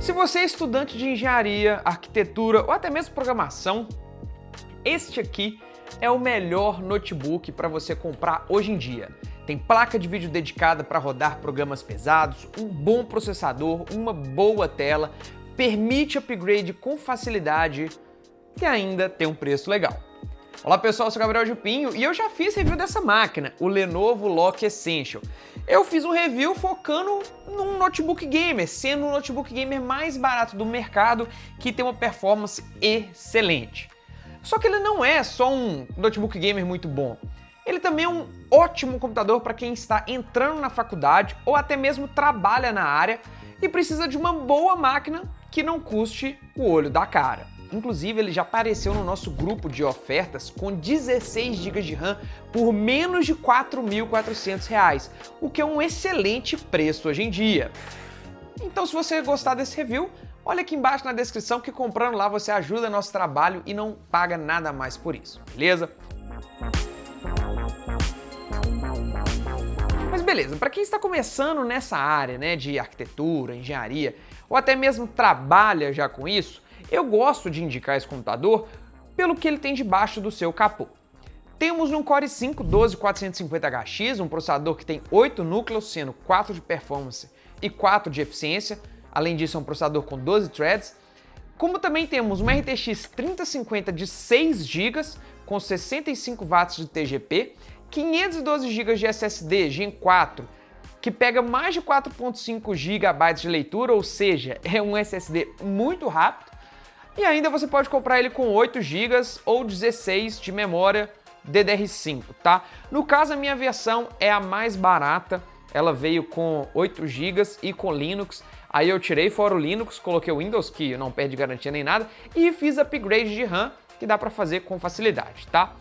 Se você é estudante de engenharia, arquitetura ou até mesmo programação, este aqui é o melhor notebook para você comprar hoje em dia. Tem placa de vídeo dedicada para rodar programas pesados, um bom processador, uma boa tela, permite upgrade com facilidade e ainda tem um preço legal. Olá pessoal, eu sou o Gabriel Jupinho e eu já fiz review dessa máquina, o Lenovo Lock Essential. Eu fiz um review focando num notebook gamer, sendo o notebook gamer mais barato do mercado, que tem uma performance excelente. Só que ele não é só um notebook gamer muito bom. Ele também é um ótimo computador para quem está entrando na faculdade ou até mesmo trabalha na área e precisa de uma boa máquina que não custe o olho da cara. Inclusive, ele já apareceu no nosso grupo de ofertas com 16 GB de RAM por menos de R$ 4.400, o que é um excelente preço hoje em dia. Então, se você gostar desse review, olha aqui embaixo na descrição que comprando lá você ajuda nosso trabalho e não paga nada mais por isso, beleza? Mas beleza, para quem está começando nessa área, né, de arquitetura, engenharia, ou até mesmo trabalha já com isso, eu gosto de indicar esse computador pelo que ele tem debaixo do seu capô. Temos um Core i5-12450HX, um processador que tem 8 núcleos, sendo 4 de performance e 4 de eficiência. Além disso, é um processador com 12 threads. Como também temos uma RTX 3050 de 6 GB, com 65 watts de TGP, 512 GB de SSD Gen 4, que pega mais de 4.5 GB de leitura, ou seja, é um SSD muito rápido. E ainda você pode comprar ele com 8 GB ou 16 de memória DDR5, tá? No caso, a minha versão é a mais barata, ela veio com 8 GB e com Linux. Aí eu tirei fora o Linux, coloquei o Windows, que não perde garantia nem nada, e fiz upgrade de RAM, que dá para fazer com facilidade, tá?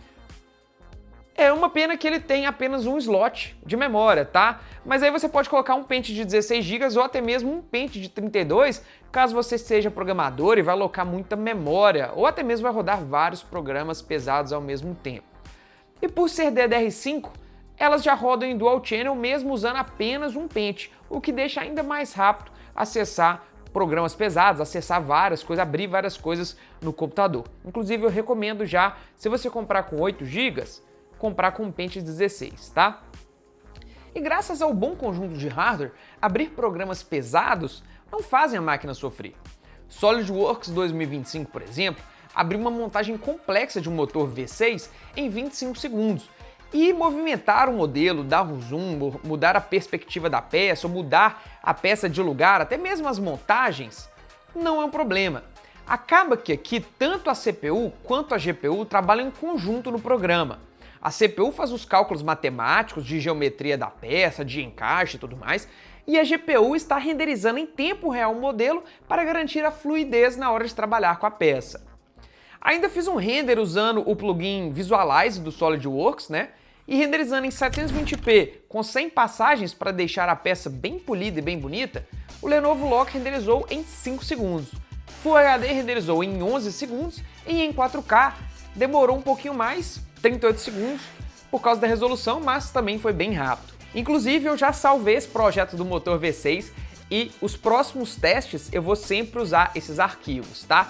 É uma pena que ele tem apenas um slot de memória, tá? Mas aí você pode colocar um pente de 16 GB ou até mesmo um pente de 32, caso você seja programador e vai alocar muita memória, ou até mesmo vai rodar vários programas pesados ao mesmo tempo. E por ser DDR5, elas já rodam em dual channel mesmo usando apenas um pente, o que deixa ainda mais rápido acessar programas pesados, acessar várias coisas, abrir várias coisas no computador. Inclusive eu recomendo já, se você comprar com 8 GB, comprar com um pente 16, tá? E graças ao bom conjunto de hardware, abrir programas pesados não fazem a máquina sofrer. SolidWorks 2025, por exemplo, abriu uma montagem complexa de um motor V6 em 25 segundos. E movimentar o modelo, dar um zoom, mudar a perspectiva da peça, ou mudar a peça de lugar, até mesmo as montagens, não é um problema. Acaba que aqui tanto a CPU quanto a GPU trabalham em conjunto no programa. A CPU faz os cálculos matemáticos de geometria da peça, de encaixe e tudo mais, e a GPU está renderizando em tempo real o modelo para garantir a fluidez na hora de trabalhar com a peça. Ainda fiz um render usando o plugin Visualize do SolidWorks, né? E renderizando em 720p com 100 passagens para deixar a peça bem polida e bem bonita, o Lenovo Lock renderizou em 5 segundos. Full HD renderizou em 11 segundos e em 4K demorou um pouquinho mais, 38 segundos, por causa da resolução, mas também foi bem rápido. Inclusive, eu já salvei esse projeto do motor V6 e os próximos testes eu vou sempre usar esses arquivos, tá?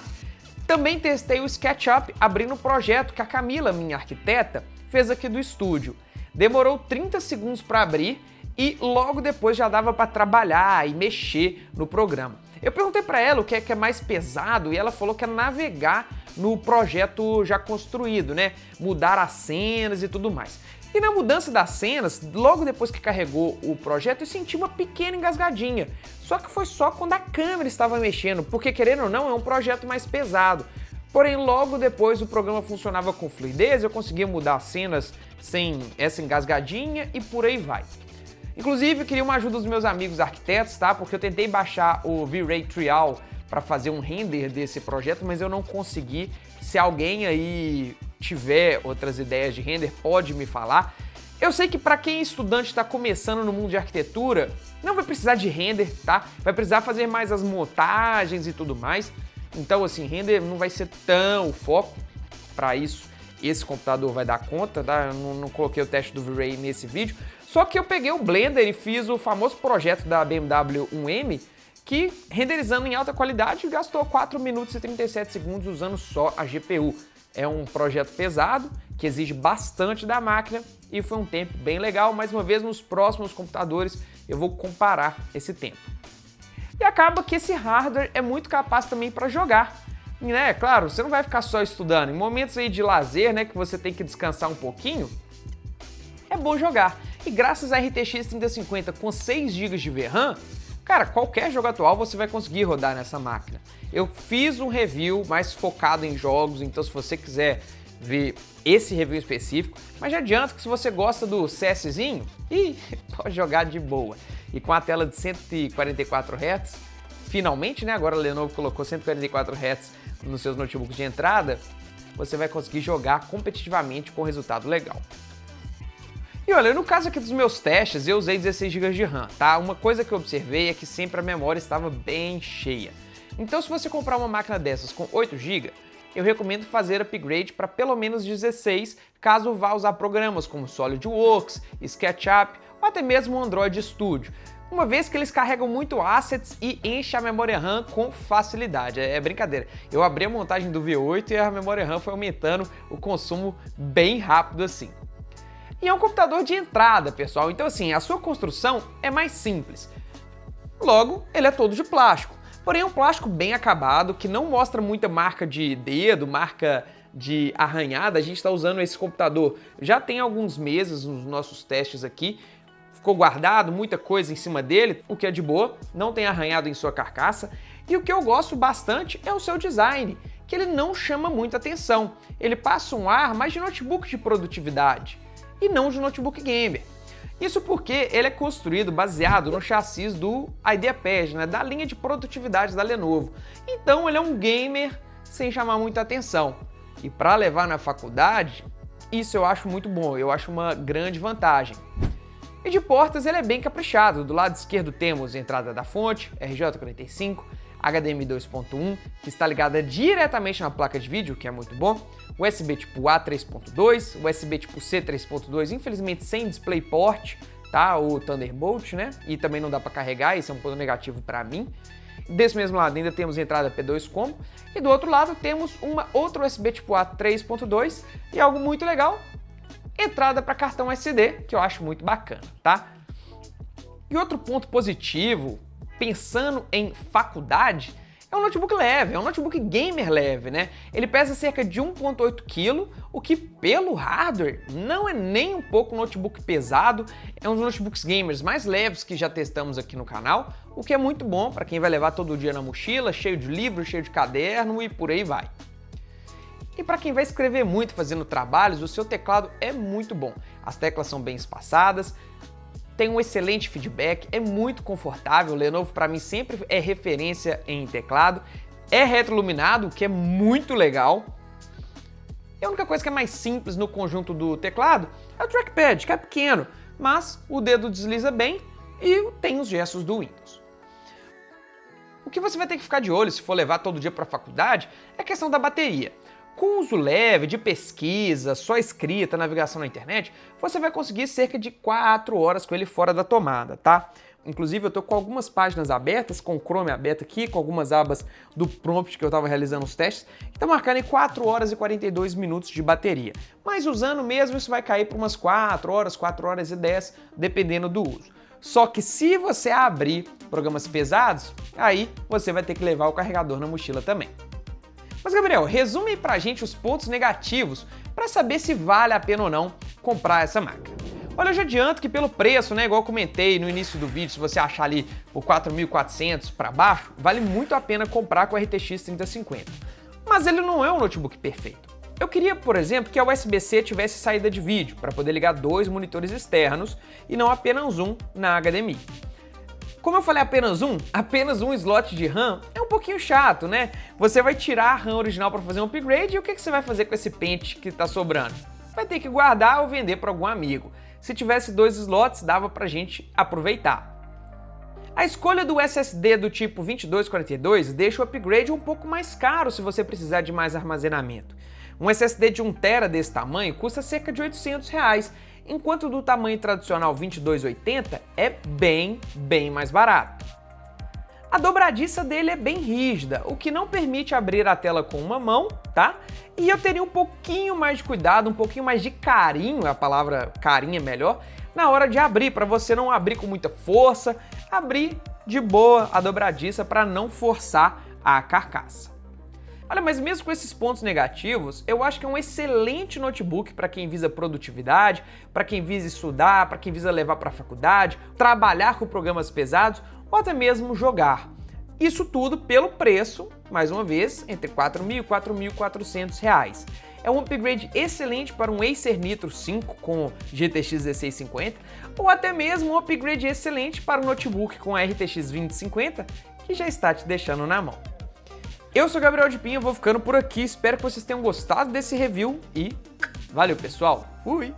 Também testei o SketchUp abrindo o projeto que a Camila, minha arquiteta, fez aqui do estúdio. Demorou 30 segundos para abrir e logo depois já dava para trabalhar e mexer no programa. Eu perguntei para ela o que é mais pesado e ela falou que é navegar no projeto já construído, né? Mudar as cenas e tudo mais. E na mudança das cenas, logo depois que carregou o projeto, eu senti uma pequena engasgadinha. Só que foi só quando a câmera estava mexendo, porque querendo ou não, é um projeto mais pesado. Porém, logo depois o programa funcionava com fluidez, eu conseguia mudar as cenas sem essa engasgadinha e por aí vai. Inclusive, eu queria uma ajuda dos meus amigos arquitetos, tá? Porque eu tentei baixar o V-Ray Trial para fazer um render desse projeto, mas eu não consegui. Se alguém aí tiver outras ideias de render, pode me falar. Eu sei que para quem é estudante está começando no mundo de arquitetura, não vai precisar de render, tá? Vai precisar fazer mais as montagens e tudo mais. Então, assim, render não vai ser tão o foco. Para isso, esse computador vai dar conta, tá? Eu não coloquei o teste do V-Ray nesse vídeo. Só que eu peguei o Blender e fiz o famoso projeto da BMW 1M, que, renderizando em alta qualidade, gastou 4 minutos e 37 segundos usando só a GPU. É um projeto pesado, que exige bastante da máquina e foi um tempo bem legal. Mais uma vez, nos próximos computadores eu vou comparar esse tempo. E acaba que esse hardware é muito capaz também para jogar. E, né, claro, você não vai ficar só estudando. Em momentos aí de lazer, né, que você tem que descansar um pouquinho, é bom jogar. E graças à RTX 3050 com 6 GB de VRAM, cara, qualquer jogo atual você vai conseguir rodar nessa máquina. Eu fiz um review mais focado em jogos, então se você quiser ver esse review específico, mas já adianto que se você gosta do CSzinho, pode jogar de boa. E com a tela de 144 Hz, finalmente, né, agora a Lenovo colocou 144 Hz nos seus notebooks de entrada, você vai conseguir jogar competitivamente com resultado legal. E olha, no caso aqui dos meus testes, eu usei 16 GB de RAM, tá? Uma coisa que eu observei é que sempre a memória estava bem cheia. Então se você comprar uma máquina dessas com 8 GB, eu recomendo fazer upgrade para pelo menos 16, caso vá usar programas como SolidWorks, SketchUp ou até mesmo o Android Studio, uma vez que eles carregam muito assets e enchem a memória RAM com facilidade. É brincadeira. Eu abri a montagem do V8 e a memória RAM foi aumentando o consumo bem rápido assim. E é um computador de entrada, pessoal, então assim, a sua construção é mais simples. Logo, ele é todo de plástico, porém é um plástico bem acabado, que não mostra muita marca de dedo, marca de arranhada. A gente está usando esse computador já tem alguns meses nos nossos testes aqui, ficou guardado, muita coisa em cima dele, o que é de boa, não tem arranhado em sua carcaça. E o que eu gosto bastante é o seu design, que ele não chama muita atenção, ele passa um ar mais de notebook de produtividade e não de notebook gamer. Isso porque ele é construído baseado no chassi do IdeaPad, né, da linha de produtividade da Lenovo. Então ele é um gamer sem chamar muita atenção. E para levar na faculdade, isso eu acho muito bom, eu acho uma grande vantagem. E de portas ele é bem caprichado. Do lado esquerdo temos a entrada da fonte, RJ45, HDMI 2.1, que está ligada diretamente na placa de vídeo, que é muito bom, USB tipo A 3.2, USB tipo C 3.2, infelizmente sem DisplayPort, tá? O Thunderbolt, né? E também não dá para carregar, isso é um ponto negativo para mim. Desse mesmo lado ainda temos a entrada P2 Combo, e do outro lado temos uma outra USB tipo A 3.2 e algo muito legal, entrada para cartão SD, que eu acho muito bacana, tá? E outro ponto positivo, pensando em faculdade, é um notebook leve, é um notebook gamer leve, né? Ele pesa cerca de 1,8 kg, o que pelo hardware não é nem um pouco um notebook pesado, é um dos notebooks gamers mais leves que já testamos aqui no canal, o que é muito bom para quem vai levar todo dia na mochila, cheio de livro, cheio de caderno e por aí vai. E para quem vai escrever muito fazendo trabalhos, o seu teclado é muito bom. As teclas são bem espaçadas, tem um excelente feedback, é muito confortável. O Lenovo para mim sempre é referência em teclado, é retroiluminado, o que é muito legal. E a única coisa que é mais simples no conjunto do teclado é o trackpad, que é pequeno, mas o dedo desliza bem e tem os gestos do Windows. O que você vai ter que ficar de olho se for levar todo dia para a faculdade é a questão da bateria. Com uso leve, de pesquisa, só escrita, navegação na internet, você vai conseguir cerca de 4 horas com ele fora da tomada, tá? Inclusive eu tô com algumas páginas abertas, com o Chrome aberto aqui, com algumas abas do prompt que eu tava realizando os testes, que tá marcando em 4 horas e 42 minutos de bateria. Mas usando mesmo, isso vai cair para umas 4 horas e 10, dependendo do uso. Só que se você abrir programas pesados, aí você vai ter que levar o carregador na mochila também. Mas Gabriel, resume aí pra gente os pontos negativos para saber se vale a pena ou não comprar essa máquina. Olha, eu já adianto que pelo preço, né, igual eu comentei no início do vídeo, se você achar ali por 4.400 para baixo, vale muito a pena comprar com a RTX 3050. Mas ele não é um notebook perfeito. Eu queria, por exemplo, que a USB-C tivesse saída de vídeo para poder ligar 2 monitores externos e não apenas um na HDMI. Como eu falei apenas um slot de RAM é um pouquinho chato, né? Você vai tirar a RAM original para fazer um upgrade e o que você vai fazer com esse pente que está sobrando? Vai ter que guardar ou vender para algum amigo. Se tivesse 2 slots, dava pra gente aproveitar. A escolha do SSD do tipo 2242 deixa o upgrade um pouco mais caro se você precisar de mais armazenamento. Um SSD de 1 TB desse tamanho custa cerca de R$800, enquanto o do tamanho tradicional 2280 é bem mais barato. A dobradiça dele é bem rígida, o que não permite abrir a tela com uma mão, E eu teria um pouquinho mais de cuidado, um pouquinho mais de carinho, a palavra carinho é melhor, na hora de abrir, para você não abrir com muita força, abrir de boa a dobradiça para não forçar a carcaça. Olha, mas mesmo com esses pontos negativos, eu acho que é um excelente notebook para quem visa produtividade, para quem visa estudar, para quem visa levar para a faculdade, trabalhar com programas pesados ou até mesmo jogar. Isso tudo pelo preço, mais uma vez, entre R$ 4.000 e R$ 4.400. É um upgrade excelente para um Acer Nitro 5 com GTX 1650 ou até mesmo um upgrade excelente para um notebook com a RTX 2050 que já está te deixando na mão. Eu sou Gabriel de Pinha, vou ficando por aqui, espero que vocês tenham gostado desse review e valeu pessoal, fui!